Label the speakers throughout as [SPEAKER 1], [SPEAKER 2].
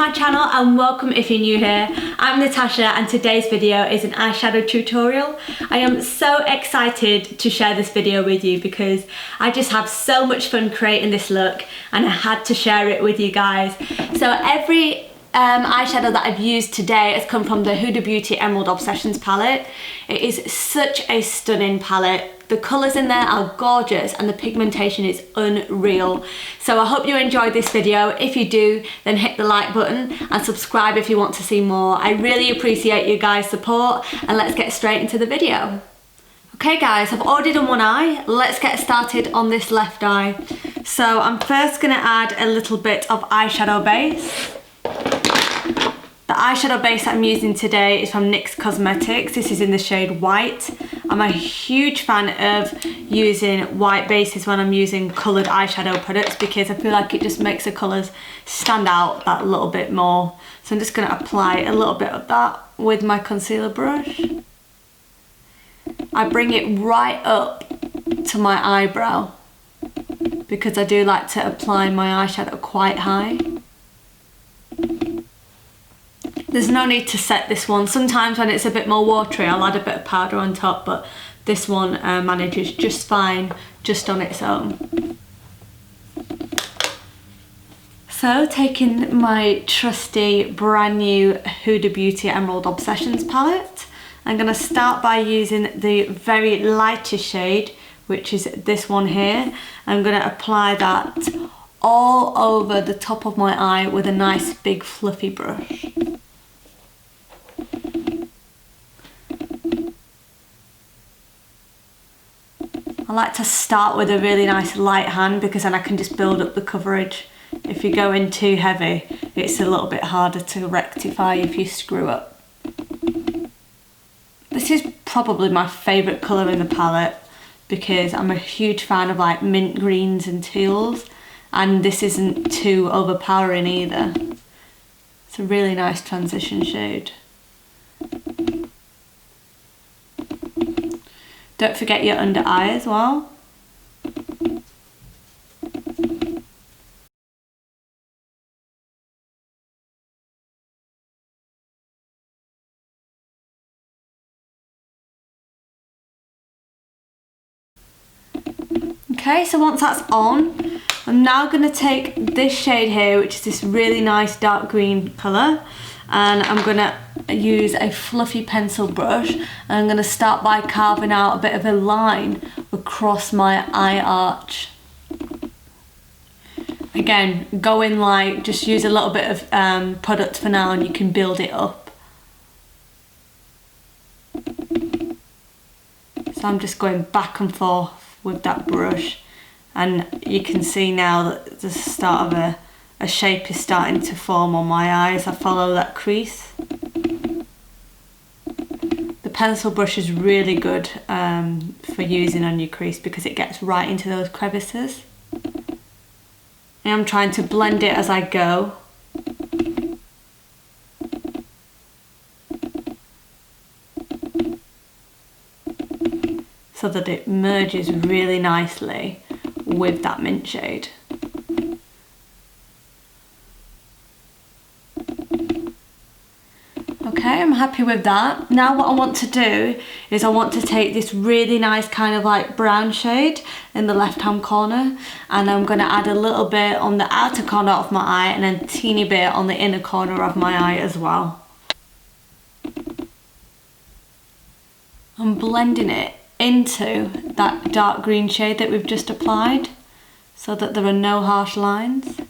[SPEAKER 1] my channel and welcome if you're new here. I'm Natasha and today's video is an eyeshadow tutorial. I am so excited to share this video with you because I just have so much fun creating this look and I had to share it with you guys. So every eyeshadow that I've used today has come from the Huda Beauty Emerald Obsessions palette. It is such a stunning palette. The colours in there are gorgeous and the pigmentation is unreal. So I hope you enjoyed this video. If you do, then hit the like button and subscribe if you want to see more. I really appreciate you guys' support and let's get straight into the video. Okay guys, I've already done one eye. Let's get started on this left eye. So I'm first going to add a little bit of eyeshadow base. The eyeshadow base that I'm using today is from NYX Cosmetics. This is in the shade White. I'm a huge fan of using white bases when I'm using coloured eyeshadow products because I feel like it just makes the colours stand out that little bit more. So I'm just going to apply a little bit of that with my concealer brush. I bring it right up to my eyebrow because I do like to apply my eyeshadow quite high. There's no need to set this one. Sometimes when it's a bit more watery, I'll add a bit of powder on top, but this one manages just fine, just on its own. So taking my trusty brand new Huda Beauty Emerald Obsessions palette, I'm going to start by using the very lightest shade, which is this one here. I'm going to apply that all over the top of my eye with a nice big fluffy brush. I like to start with a really nice light hand because then I can just build up the coverage. If you go in too heavy, it's a little bit harder to rectify if you screw up. This is probably my favourite colour in the palette because I'm a huge fan of like mint greens and teals, and this isn't too overpowering either. It's a really nice transition shade. Don't forget your under eye as well. Okay, so once that's on, I'm now going to take this shade here, which is this really nice dark green colour, and I'm going to use a fluffy pencil brush and I'm going to start by carving out a bit of a line across my eye arch. Again, go in light, just use a little bit of product for now and you can build it up. So I'm just going back and forth with that brush and you can see now that the start of a shape is starting to form on my eyes. I follow that crease. The pencil brush is really good for using on your crease because it gets right into those crevices. And I'm trying to blend it as I go. So that it merges really nicely with that mint shade. Okay, I'm happy with that. Now what I want to do is I want to take this really nice kind of like brown shade in the left hand corner and I'm going to add a little bit on the outer corner of my eye and then a teeny bit on the inner corner of my eye as well. I'm blending it into that dark green shade that we've just applied so that there are no harsh lines.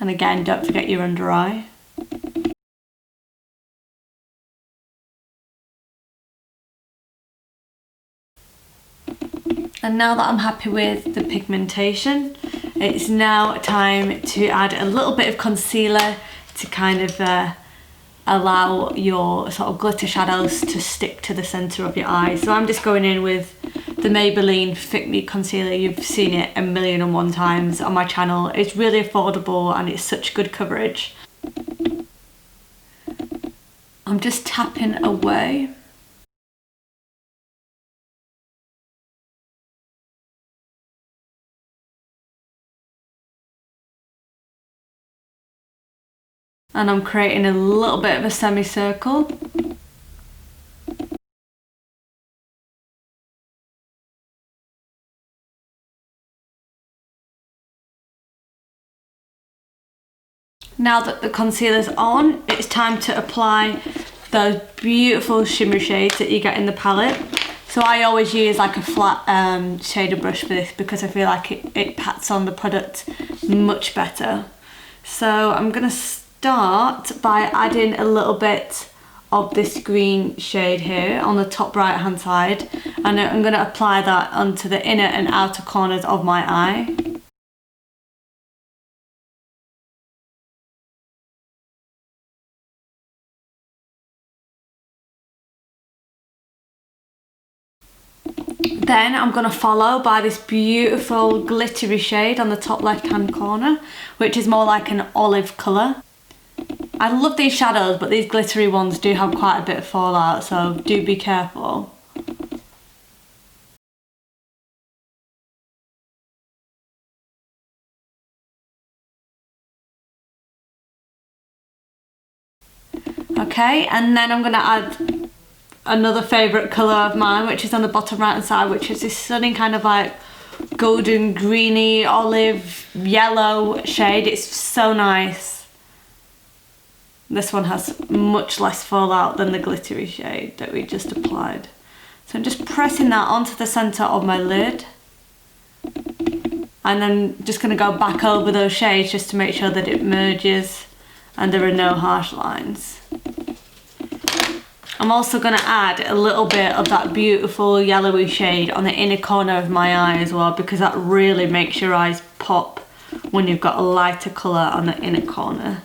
[SPEAKER 1] And again, don't forget your under eye. And now that I'm happy with the pigmentation, it's now time to add a little bit of concealer to kind of allow your sort of glitter shadows to stick to the centre of your eye. So I'm just going in with the Maybelline Fit Me Concealer. You've seen it 1,000,001 times on my channel. It's really affordable and it's such good coverage. I'm just tapping away And I'm creating a little bit of a semicircle. Now that the concealer's on, it's time to apply those beautiful shimmer shades that you get in the palette. So I always use like a flat shader brush for this because I feel like it pats on the product much better. So I'm going to start by adding a little bit of this green shade here on the top right hand side, and I'm going to apply that onto the inner and outer corners of my eye. Then I'm going to follow by this beautiful glittery shade on the top left hand corner, which is more like an olive colour. I love these shadows, but these glittery ones do have quite a bit of fallout, so do be careful. Okay, and then I'm going to add another favourite colour of mine, which is on the bottom right hand side, which is this stunning kind of like golden greeny olive yellow shade. It's so nice. This one has much less fallout than the glittery shade that we just applied. So I'm just pressing that onto the centre of my lid, and then just going to go back over those shades just to make sure that it merges and there are no harsh lines. I'm also going to add a little bit of that beautiful yellowy shade on the inner corner of my eye as well, because that really makes your eyes pop when you've got a lighter colour on the inner corner.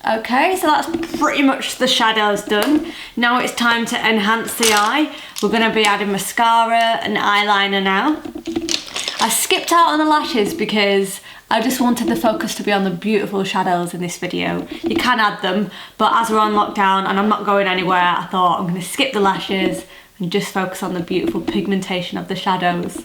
[SPEAKER 1] Okay, so that's pretty much the shadows done. Now it's time to enhance the eye. We're going to be adding mascara and eyeliner now. I skipped out on the lashes because I just wanted the focus to be on the beautiful shadows in this video. You can add them, but as we're on lockdown and I'm not going anywhere, I thought I'm going to skip the lashes and just focus on the beautiful pigmentation of the shadows.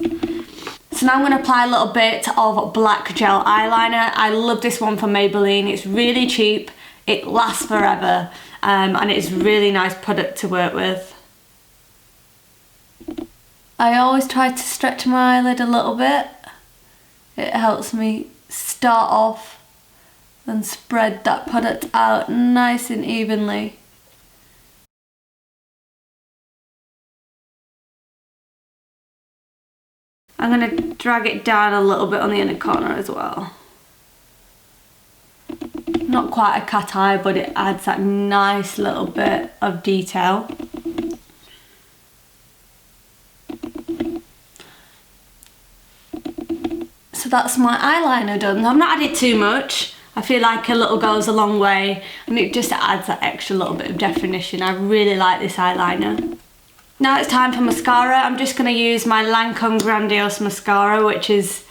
[SPEAKER 1] So now I'm going to apply a little bit of black gel eyeliner. I love this one from Maybelline. It's really cheap, it lasts forever, and it's a really nice product to work with. I always try to stretch my eyelid a little bit. It helps me start off and spread that product out nice and evenly. I'm going to drag it down a little bit on the inner corner as well. Not quite a cat eye, but it adds that nice little bit of detail. So that's my eyeliner done. I've not added too much. I feel like a little goes a long way, and it just adds that extra little bit of definition. I really like this eyeliner. Now it's time for mascara. I'm just going to use my Lancome Grandiose mascara, which is,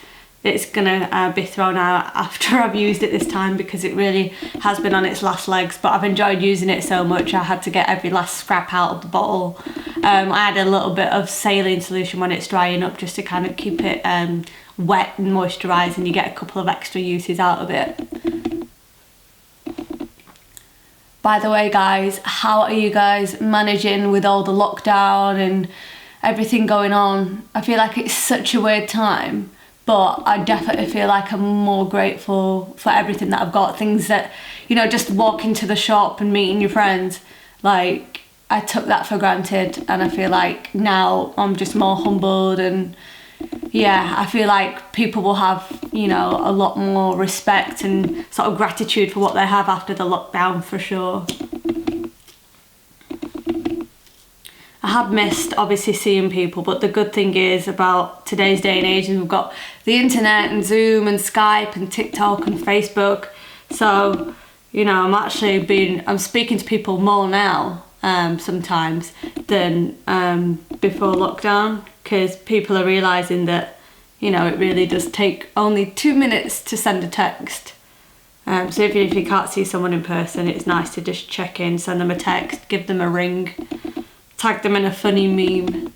[SPEAKER 1] it's going to be thrown out after I've used it this time because it really has been on its last legs, but I've enjoyed using it so much I had to get every last scrap out of the bottle. I add a little bit of saline solution when it's drying up just to kind of keep it wet and moisturised, and you get a couple of extra uses out of it. By the way guys, how are you guys managing with all the lockdown and everything going on? I feel like it's such a weird time, but I definitely feel like I'm more grateful for everything that I've got. Things that, you know, just walking to the shop and meeting your friends, like I took that for granted, and I feel like now I'm just more humbled, and yeah, I feel like people will have, you know, a lot more respect and sort of gratitude for what they have after the lockdown, for sure. I have missed obviously seeing people, but the good thing is about today's day and age is we've got the internet and Zoom and Skype and TikTok and Facebook. So, you know, I'm speaking to people more now sometimes than before lockdown, because people are realising that, you know, it really does take only 2 minutes to send a text. So even if you can't see someone in person, it's nice to just check in, send them a text, give them a ring, tag them in a funny meme.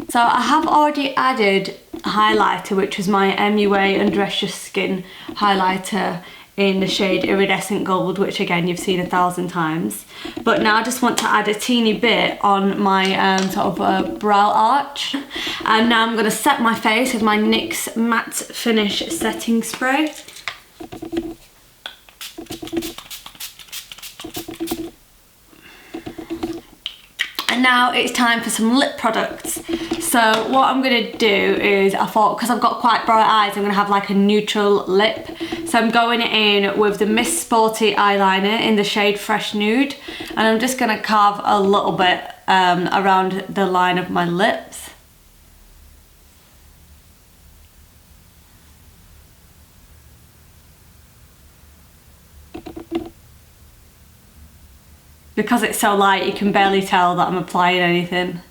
[SPEAKER 1] So I have already added a highlighter, which was my MUA Undress Your Skin highlighter in the shade Iridescent Gold, which again you've seen 1,000 times. But now I just want to add a teeny bit on my sort of brow arch. And now I'm going to set my face with my NYX Matte Finish Setting Spray. And now it's time for some lip products. So what I'm going to do is, I thought, because I've got quite bright eyes, I'm going to have like a neutral lip. So I'm going in with the Miss Sporty eyeliner in the shade Fresh Nude. And I'm just going to carve a little bit around the line of my lips. Because it's so light, you can barely tell that I'm applying anything.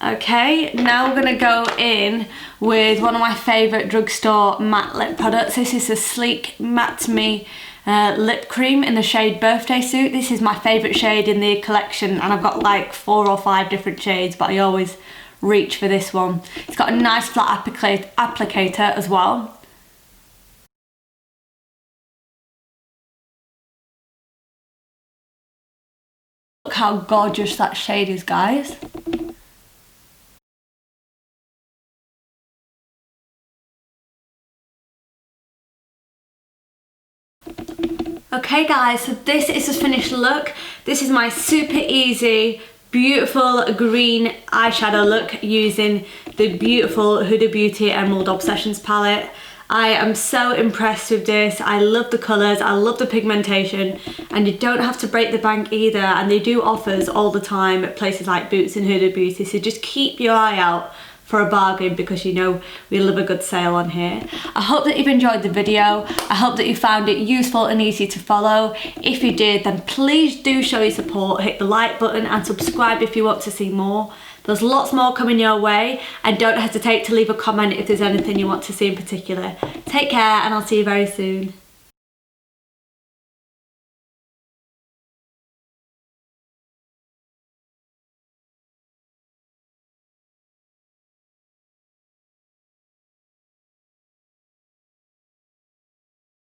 [SPEAKER 1] Okay, now we're gonna go in with one of my favourite drugstore matte lip products. This is the Sleek Matte Me lip cream in the shade Birthday Suit. This is my favourite shade in the collection, and I've got like 4 or 5 different shades, but I always reach for this one. It's got a nice flat applicator as well. Look how gorgeous that shade is, guys. Okay guys, so this is the finished look. This is my super easy, beautiful green eyeshadow look using the beautiful Huda Beauty Emerald Obsessions palette. I am so impressed with this. I love the colours, I love the pigmentation, and you don't have to break the bank either, and they do offers all the time at places like Boots and Huda Beauty, so just keep your eye out for a bargain, because you know we love a good sale on here. I hope that you've enjoyed the video. I hope that you found it useful and easy to follow. If you did, then please do show your support. Hit the like button and subscribe if you want to see more. There's lots more coming your way, and don't hesitate to leave a comment if there's anything you want to see in particular. Take care, and I'll see you very soon.